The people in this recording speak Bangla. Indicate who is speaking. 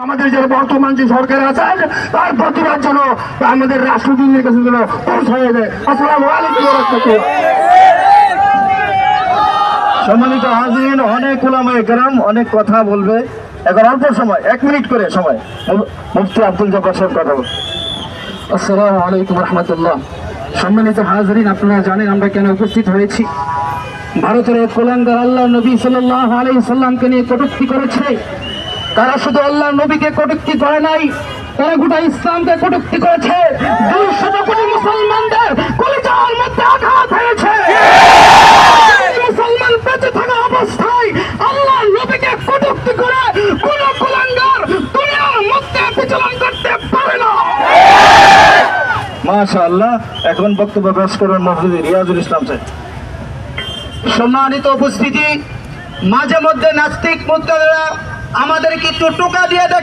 Speaker 1: আমাদের যে বর্তমান যে সরকার আছেন তার প্রতিবাদ যেন আমাদের রাষ্ট্রপতির কাছে যেন পৌঁছায় দেয়। আসসালামু আলাইকুম ওয়া রাহমাতুল্লাহ।
Speaker 2: সম্মানিত হাজিরিন, অনেক উলামায়ে কেরাম অনেক কথা বলবে। এখন অল্প সময়, 1 মিনিট করে সময়, মুফতি আব্দুল জব্বার সাহেব কথা বলবেন।
Speaker 3: আসসালামু আলাইকুম রহমতুল্লাহ। সম্মানিত হাজরিন, আপনারা জানেন আমরা কেন উপস্থিত হয়েছি। ভারতের এক কুলাঙ্গার আল্লাহ নবী সাল্লাল্লাহু আলাইহি সাল্লামকে নিয়ে কটূক্তি করেছে। তারা শুধু আল্লাহ নবীকে কটূক্তি করে নাই, তারা গোটা ইসলামকে কটূক্তি করেছে। 200 কোটি মুসলমানদের কলিজার মধ্যে আঘাত হয়েছে। মুসলমান বেঁচে থাকা অবস্থায় আল্লাহ নবীকে কটূক্তি করে কোন কুলাঙ্গার দুনিয়ার মধ্যে বিচরণ করতে পারে না।
Speaker 2: মাশাআল্লাহ। এখন বক্তব্য পেশ করেন মুফতি রিয়াজুল ইসলাম সাহেব।
Speaker 3: সম্মানিত উপস্থিতি, মাঝে মধ্যে নাস্তিক মুক্তারা আমাদেরকে একটু টোকা দিয়ে